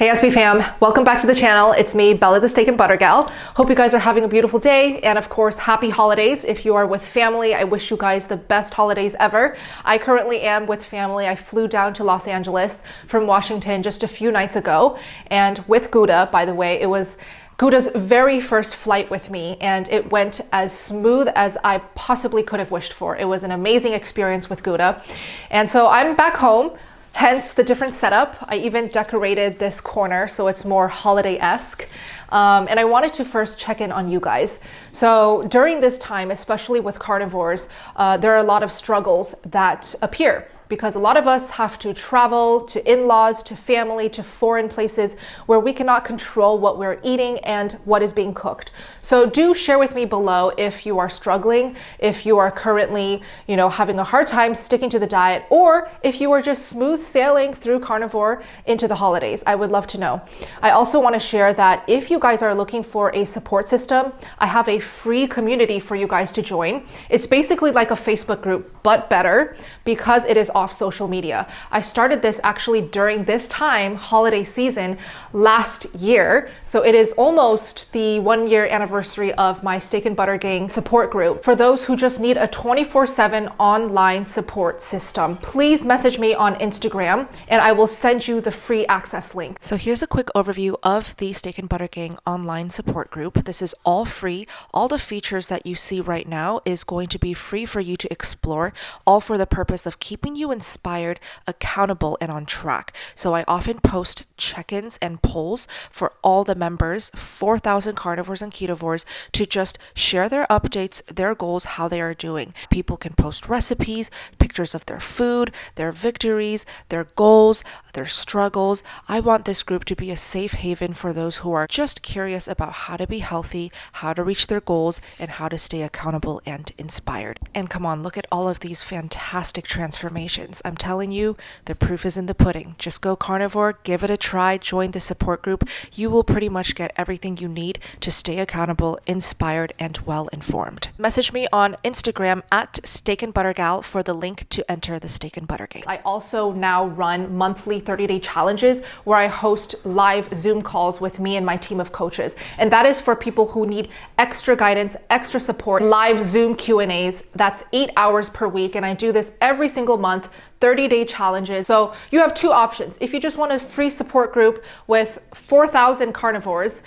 Hey SB fam, welcome back to the channel. It's me, Bella the Steak and Butter Gal. Hope you guys are having a beautiful day, and of course, happy holidays. If you are with family, I wish you guys the best holidays ever. I currently am with family. I flew down to Los Angeles from Washington just a few nights ago, and with Gouda, by the way. It was Gouda's very first flight with me, and it went as smooth as I possibly could have wished for. It was an amazing experience with Gouda. And so I'm back home. Hence the different setup. I even decorated this corner so it's more holiday-esque. And I wanted to first check in on you guys. So during this time, especially with carnivores, there are a lot of struggles that appear because a lot of us have to travel to in-laws, to family, to foreign places where we cannot control what we're eating and what is being cooked. So do share with me below if you are struggling, if you are currently, having a hard time sticking to the diet, or if you are just smooth sailing through carnivore into the holidays. I would love to know. I also want to share that if you guys are looking for a support system, I have a free community for you guys to join. It's basically like a Facebook group, but better because it is off social media. I started this actually during this time, holiday season, last year. So it is almost the 1-year anniversary of my Steak and Butter Gang support group. For those who just need a 24/7 online support system, please message me on Instagram and I will send you the free access link. So here's a quick overview of the Steak and Butter Gang online support group. This is all free. All the features that you see right now is going to be free for you to explore, all for the purpose of keeping you inspired, accountable, and on track. So I often post check-ins and polls for all the members, 4,000 carnivores and ketovores, to just share their updates, their goals, how they are doing. People can post recipes, pictures of their food, their victories, their goals, their struggles. I want this group to be a safe haven for those who are just curious about how to be healthy, how to reach their goals, and how to stay accountable and inspired. And come on, look at all of these fantastic transformations. I'm telling you, the proof is in the pudding. Just go carnivore, give it a try, join the support group. You will pretty much get everything you need to stay accountable, inspired, and well informed. Message me on Instagram at Steak and Butter Gal for the link to enter the Steak and Butter Gang. I also now run monthly 30-day challenges where I host live Zoom calls with me and my team of coaches. And that is for people who need extra guidance, extra support, live Zoom Q&As. That's 8 hours per week. And I do this every single month, 30-day challenges. So you have two options. If you just want a free support group with 4,000 carnivores,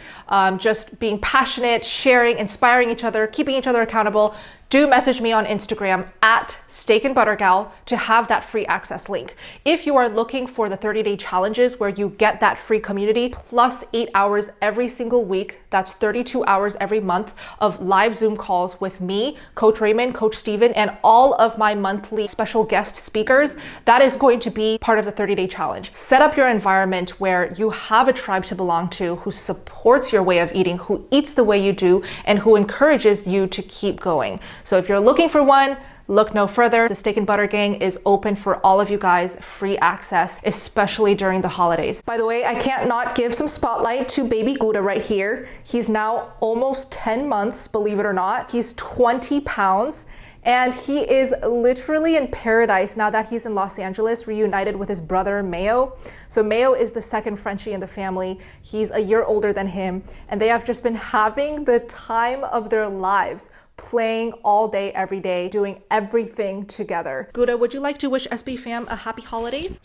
just being passionate, sharing, inspiring each other, keeping each other accountable, do message me on Instagram at Steak and Butter Gal to have that free access link. If you are looking for the 30-day challenges where you get that free community plus 8 hours every single week, that's 32 hours every month of live Zoom calls with me, Coach Raymond, Coach Steven, and all of my monthly special guest speakers, that is going to be part of the 30-day challenge. Set up your environment where you have a tribe to belong to who supports your way of eating, who eats the way you do, and who encourages you to keep going. So if you're looking for one, look no further. The Steak and Butter Gang is open for all of you guys, free access, especially during the holidays. By the way, I can't not give some spotlight to baby Gouda right here. He's now almost 10 months, believe it or not. He's 20 pounds. And he is literally in paradise now that he's in Los Angeles, reunited with his brother, Mayo. So Mayo is the second Frenchie in the family. He's a year older than him. And they have just been having the time of their lives, playing all day, every day, doing everything together. Gouda, would you like to wish SB fam a happy holidays?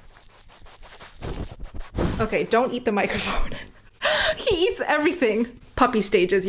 Okay, don't eat the microphone. He eats everything. Puppy stages,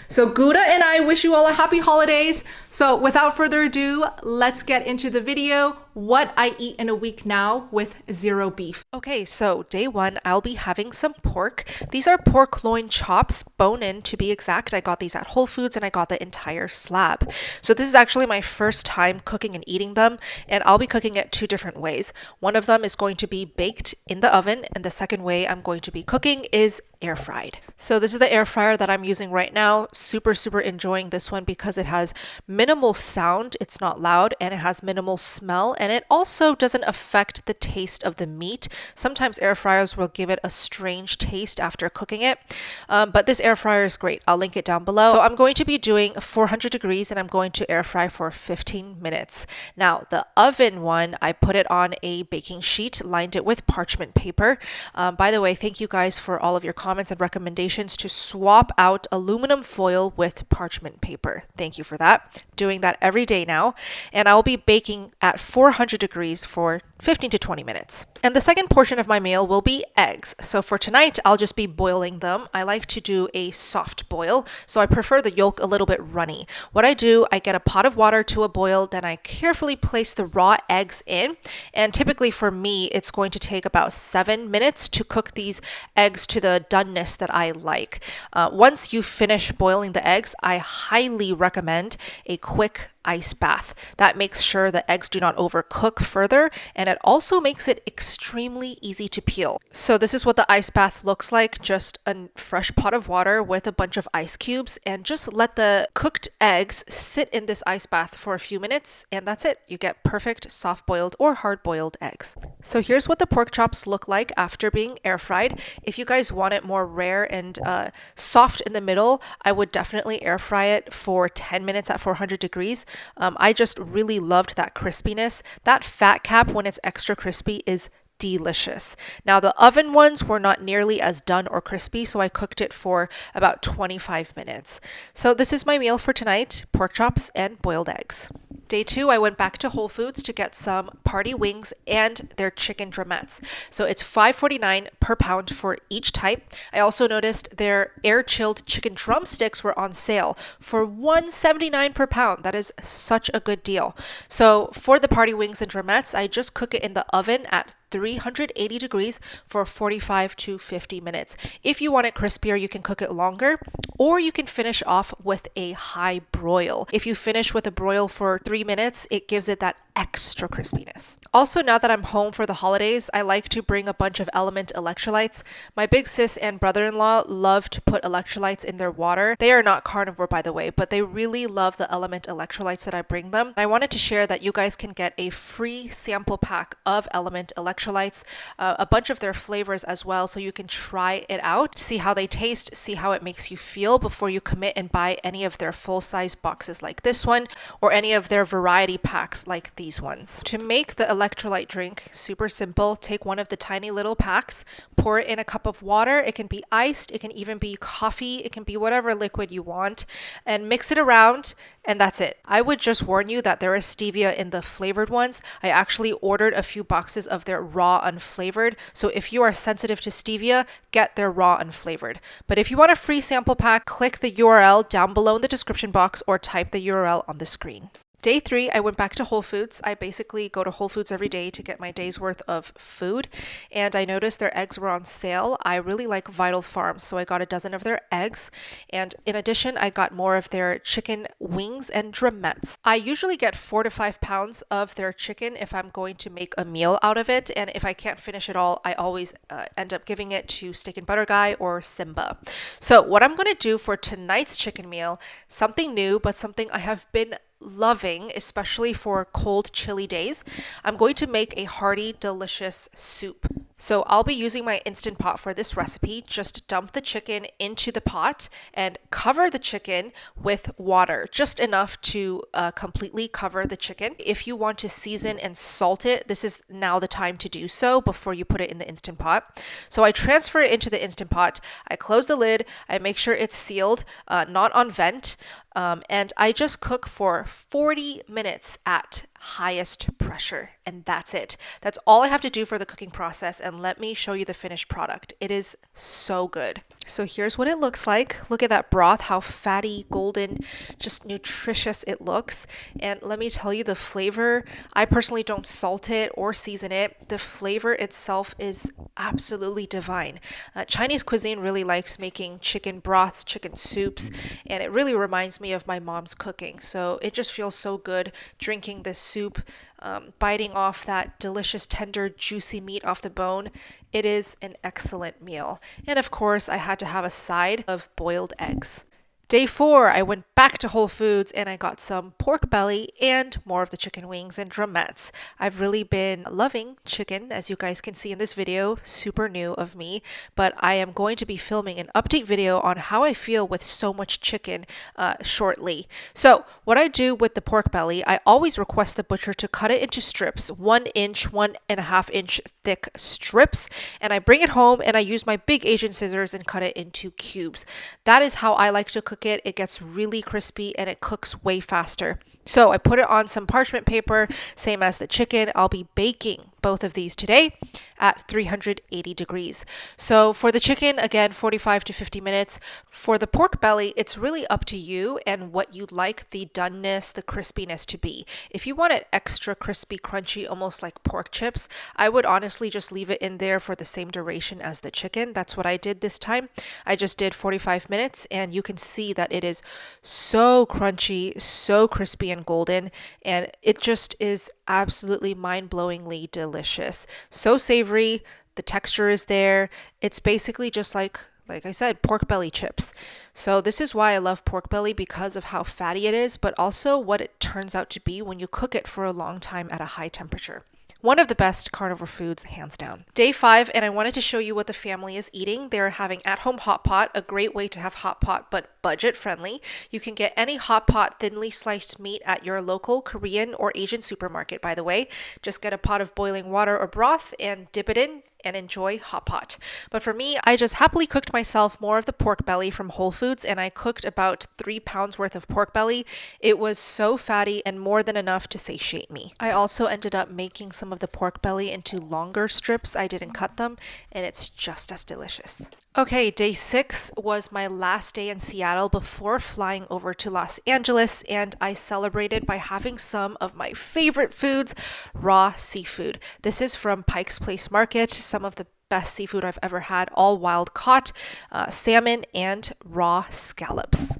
So Gouda and I wish you all a happy holidays. So without further ado, let's get into the video. What I eat in a week now with zero beef. Okay, so day one, I'll be having some pork. These are pork loin chops, bone-in to be exact. I got these at Whole Foods and I got the entire slab. So this is actually my first time cooking and eating them, and I'll be cooking it two different ways. One of them is going to be baked in the oven, and the second way I'm going to be cooking is air fried. So this is the air fryer that I'm using right now. Super enjoying this one because it has minimal sound, it's not loud, and it has minimal smell, and it also doesn't affect the taste of the meat. Sometimes air fryers will give it a strange taste after cooking it, but this air fryer is great. I'll link it down below. So I'm going to be doing 400 degrees and I'm going to air fry for 15 minutes. Now the oven one, I put it on a baking sheet, lined it with parchment paper. By the way, thank you guys for all of your comments and recommendations to swap out aluminum foil with parchment paper. Thank you for that. Doing that every day now. And I'll be baking at 400 degrees for 15 to 20 minutes. And the second portion of my meal will be eggs. So for tonight, I'll just be boiling them. I like to do a soft boil, so I prefer the yolk a little bit runny. What I do, I get a pot of water to a boil, then I carefully place the raw eggs in. And typically for me, it's going to take about 7 minutes to cook these eggs to the doneness that I like. Once you finish boiling the eggs, I highly recommend a quick ice bath. That makes sure the eggs do not overcook further, and it also makes it extremely easy to peel. So this is what the ice bath looks like, just a fresh pot of water with a bunch of ice cubes, and just let the cooked eggs sit in this ice bath for a few minutes, and that's it. You get perfect soft-boiled or hard-boiled eggs. So here's what the pork chops look like after being air fried. If you guys want it more rare and soft in the middle, I would definitely air fry it for 10 minutes at 400 degrees. I just really loved that crispiness. That fat cap, when it's extra crispy, is delicious. Now the oven ones were not nearly as done or crispy, so I cooked it for about 25 minutes. So this is my meal for tonight: pork chops and boiled eggs. Day 2, I went back to Whole Foods to get some party wings and their chicken drumettes. So it's $5.49 per pound for each type. I also noticed their air-chilled chicken drumsticks were on sale for $1.79 per pound. That is such a good deal. So for the party wings and drumettes, I just cook it in the oven at 380 degrees for 45 to 50 minutes. If you want it crispier, you can cook it longer, or you can finish off with a high broil. If you finish with a broil for 3 minutes, it gives it that extra crispiness. Also, now that I'm home for the holidays, I like to bring a bunch of LMNT electrolytes. My big sis and brother-in-law love to put electrolytes in their water. They are not carnivore, by the way, but they really love the LMNT electrolytes that I bring them. I wanted to share that you guys can get a free sample pack of LMNT electrolytes, a bunch of their flavors as well, so you can try it out, see how they taste, see how it makes you feel before you commit and buy any of their full-size boxes like this one, or any of their variety packs like these ones. To make the electrolyte drink, super simple. Take one of the tiny little packs, pour it in a cup of water. It can be iced, it can even be coffee, it can be whatever liquid you want, and mix it around, and that's it. I would just warn you that there is stevia in the flavored ones. I actually ordered a few boxes of their raw unflavored, so if you are sensitive to stevia, get their raw unflavored. But if you want a free sample pack, click the URL down below in the description box or type the URL on the screen. Day 3, I went back to Whole Foods. I basically go to Whole Foods every day to get my day's worth of food, and I noticed their eggs were on sale. I really like Vital Farms, so I got a dozen of their eggs, and in addition, I got more of their chicken wings and drumettes. I usually get 4 to 5 pounds of their chicken if I'm going to make a meal out of it, and if I can't finish it all, I always end up giving it to Steak and Butter Guy or Simba. So what I'm going to do for tonight's chicken meal, something new, but something I have been loving, especially for cold, chilly days, I'm going to make a hearty, delicious soup. So I'll be using my Instant Pot for this recipe. Just dump the chicken into the pot and cover the chicken with water, just enough to completely cover the chicken. If you want to season and salt it, this is now the time to do so before you put it in the Instant Pot. So I transfer it into the Instant Pot, I close the lid, I make sure it's sealed, not on vent, and I just cook for 40 minutes at highest pressure, and that's it. That's all I have to do for the cooking process, and let me show you the finished product. It is so good. So here's what it looks like. Look at that broth, how fatty, golden, just nutritious it looks. And let me tell you, the flavor, I personally don't salt it or season it. The flavor itself is absolutely divine. Chinese cuisine really likes making chicken broths, chicken soups, and it really reminds me of my mom's cooking. So it just feels so good drinking this soup biting off that delicious, tender, juicy meat off the bone. It is an excellent meal. And of course, I had to have a side of boiled eggs. Day 4, I went back to Whole Foods and I got some pork belly and more of the chicken wings and drumettes. I've really been loving chicken, as you guys can see in this video, super new of me, but I am going to be filming an update video on how I feel with so much chicken shortly. So what I do with the pork belly, I always request the butcher to cut it into strips, 1 inch, 1.5 inch thick strips, and I bring it home and I use my big Asian scissors and cut it into cubes. That is how I like to cook it. It gets really crispy and it cooks way faster. So I put it on some parchment paper, same as the chicken. I'll be baking both of these today at 380 degrees. So for the chicken, again, 45 to 50 minutes. For the pork belly, it's really up to you and what you like the doneness, the crispiness to be. If you want it extra crispy, crunchy, almost like pork chips, I would honestly just leave it in there for the same duration as the chicken. That's what I did this time. I just did 45 minutes and you can see that it is so crunchy, so crispy and golden, and it just is absolutely mind-blowingly delicious. So savory, the texture is there. It's basically just like I said, pork belly chips. So this is why I love pork belly, because of how fatty it is, but also what it turns out to be when you cook it for a long time at a high temperature. One of the best carnivore foods, hands down. Day 5, and I wanted to show you what the family is eating. They're having at-home hot pot, a great way to have hot pot, but budget friendly. You can get any hot pot thinly sliced meat at your local Korean or Asian supermarket, by the way. Just get a pot of boiling water or broth and dip it in and enjoy hot pot. But for me, I just happily cooked myself more of the pork belly from Whole Foods, and I cooked about 3 pounds worth of pork belly. It was so fatty and more than enough to satiate me. I also ended up making some of the pork belly into longer strips. I didn't cut them, and it's just as delicious. Okay, day 6 was my last day in Seattle before flying over to Los Angeles, and I celebrated by having some of my favorite foods, raw seafood. This is from Pike's Place Market, some of the best seafood I've ever had, all wild caught, salmon and raw scallops.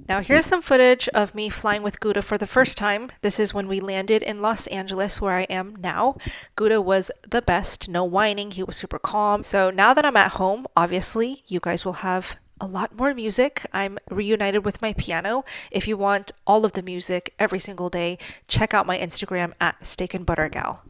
Now here's some footage of me flying with Gouda for the first time. This is when we landed in Los Angeles, where I am now. Gouda was the best, no whining, he was super calm. So now that I'm at home, obviously, you guys will have a lot more music. I'm reunited with my piano. If you want all of the music every single day, check out my Instagram at Steak and Butter Gal.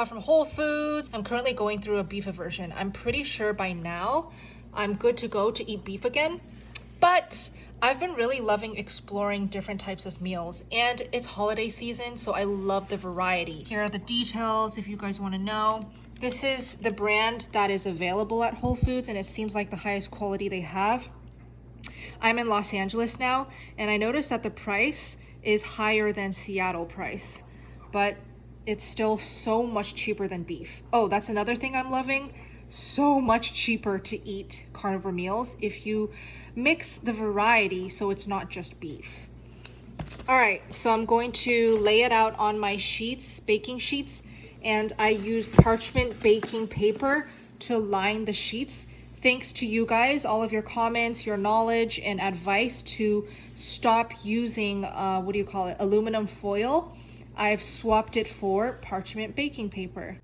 From Whole Foods. I'm currently going through a beef aversion. I'm pretty sure by now I'm good to go to eat beef again, but I've been really loving exploring different types of meals, and it's holiday season, so I love the variety. Here are the details if you guys want to know. This is the brand that is available at Whole Foods, and it seems like the highest quality they have. I'm in Los Angeles now, and I noticed that the price is higher than Seattle price, but it's still so much cheaper than beef. Oh, that's another thing I'm loving. So much cheaper to eat carnivore meals if you mix the variety so it's not just beef. All right, so I'm going to lay it out on my sheets, baking sheets, and I used parchment baking paper to line the sheets. Thanks to you guys, all of your comments, your knowledge, and advice to stop using, aluminum foil. I've swapped it for parchment baking paper.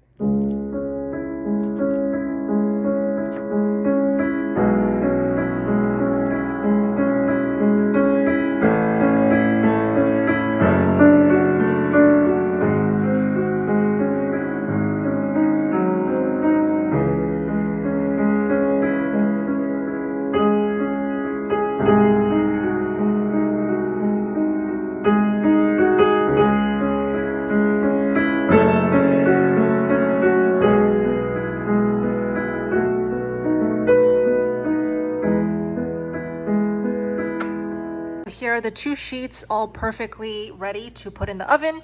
Here are the 2 sheets all perfectly ready to put in the oven.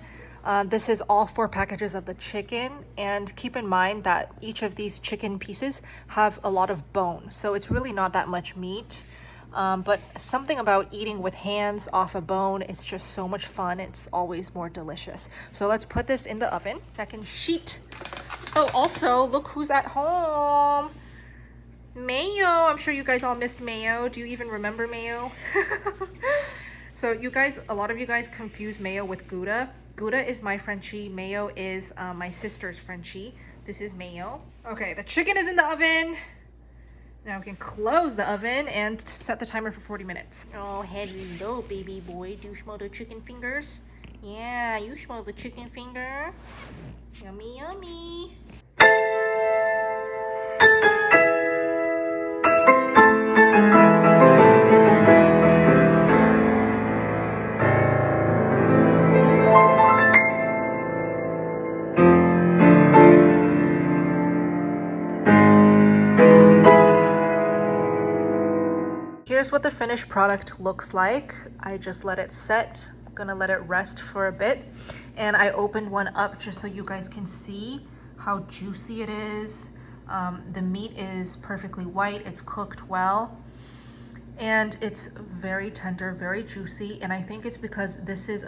This is all 4 packages of the chicken, and keep in mind that each of these chicken pieces have a lot of bone, so it's really not that much meat. But something about eating with hands off a bone, it's just so much fun. It's always more delicious. So let's put this in the oven. Second sheet. Oh, also, look who's at home. Mayo. I'm sure you guys all missed Mayo. Do you even remember Mayo? So you guys, a lot of you guys confuse Mayo with Gouda. Gouda is my Frenchie. Mayo is my sister's Frenchie. This is Mayo. Okay, the chicken is in the oven. Now we can close the oven and set the timer for 40 minutes. Oh, hello, baby boy. Do you smell the chicken fingers? Yeah, you smell the chicken finger. Yummy, yummy. Here's what the finished product looks like. I just let it set. I'm gonna let it rest for a bit. And I opened one up just so you guys can see how juicy it is. The meat is perfectly white, it's cooked well. And it's very tender, very juicy. And I think it's because this is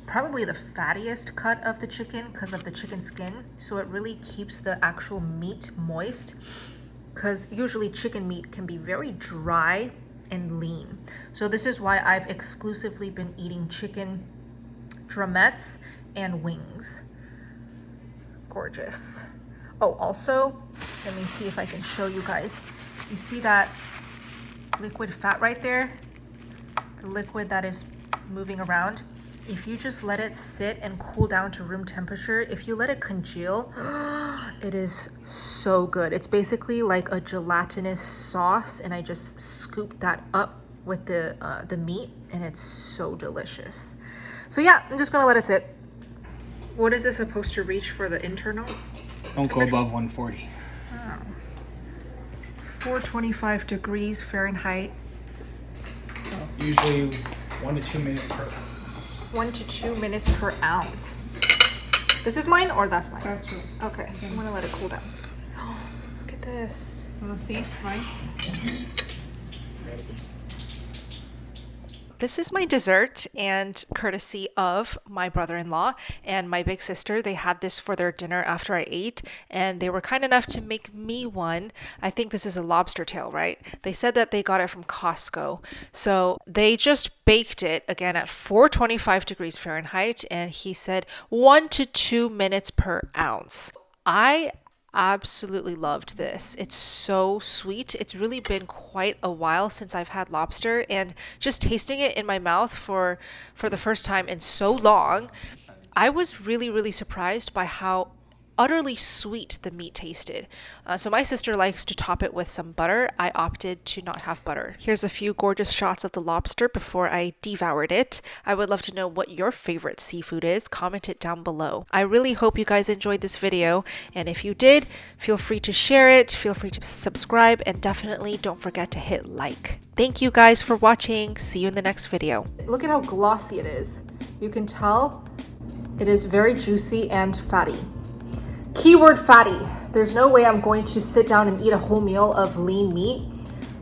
probably the fattiest cut of the chicken because of the chicken skin. So it really keeps the actual meat moist, because usually chicken meat can be very dry and lean. So this is why I've exclusively been eating chicken drumettes and wings. Gorgeous. Oh, also, let me see if I can show you guys. You see that liquid fat right there? The liquid that is moving around. If you just let it sit and cool down to room temperature, if you let it congeal, it is so good. It's basically like a gelatinous sauce, and I just scoop that up with the meat, and it's so delicious. So yeah, I'm just gonna let it sit. What is this supposed to reach for the internal? Don't go above 140. Oh. 425 degrees Fahrenheit. Usually 1 to 2 minutes per ounce. 1 to 2 minutes per ounce. This is mine or that's mine? That's yours. Okay, I'm gonna let it cool down. Oh, look at this. Wanna see mine? Yes. This is my dessert, and courtesy of my brother-in-law and my big sister. They had this for their dinner after I ate, and they were kind enough to make me one. I think this is a lobster tail, right? They said that they got it from Costco. So they just baked it again at 425 degrees Fahrenheit, and he said 1 to 2 minutes per ounce. I absolutely loved this. It's so sweet. It's really been quite a while since I've had lobster, and just tasting it in my mouth for the first time in so long, I was really surprised by how utterly sweet the meat tasted. So my sister likes to top it with some butter. I opted to not have butter. Here's a few gorgeous shots of the lobster before I devoured it. I would love to know what your favorite seafood is. Comment it down below. I really hope you guys enjoyed this video, and if you did, feel free to share it, feel free to subscribe, and definitely don't forget to hit like. Thank you guys for watching. See you in the next video. Look at how glossy it is. You can tell it is very juicy and fatty. Keyword fatty. There's no way I'm going to sit down and eat a whole meal of lean meat.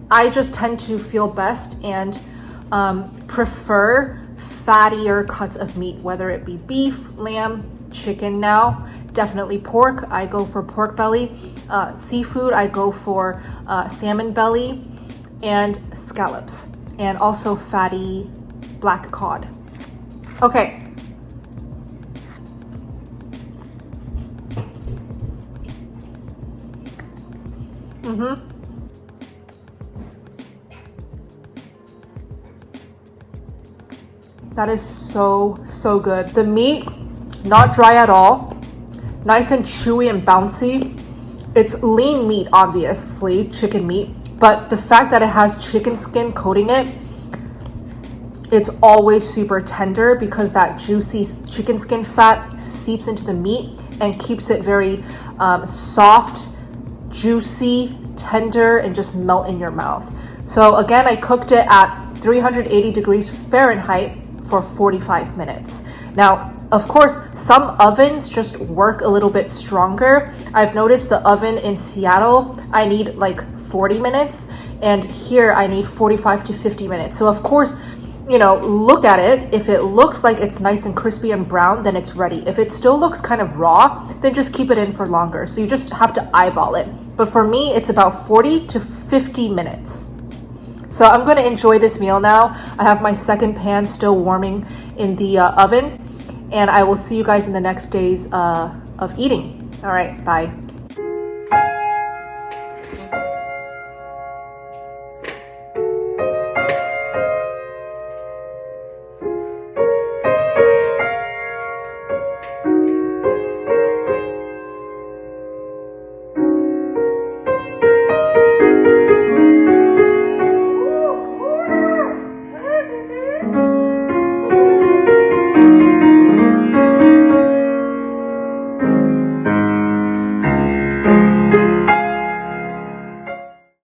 I just tend to feel best and prefer fattier cuts of meat, whether it be beef, lamb, chicken now, definitely pork. I go for pork belly. Seafood, I go for salmon belly and scallops, and also fatty black cod. Okay. That is so good. The meat, not dry at all, nice and chewy and bouncy. It's lean meat, obviously, chicken meat, but the fact that it has chicken skin coating it, it's always super tender because that juicy chicken skin fat seeps into the meat and keeps it very soft, juicy, tender, and just melt in your mouth. So again, I cooked it at 380 degrees Fahrenheit for 45 minutes. Now, Of course, some ovens just work a little bit stronger. I've noticed the oven in Seattle, I need like 40 minutes, and here I need 45 to 50 minutes. So of course, you know, look at it. If it looks like it's nice and crispy and brown, then it's ready. If it still looks kind of raw, then just keep it in for longer. So you just have to eyeball it. But for me, it's about 40 to 50 minutes. So I'm going to enjoy this meal now. I have my second pan still warming in the oven, and I will see you guys in the next days of eating. All right, bye.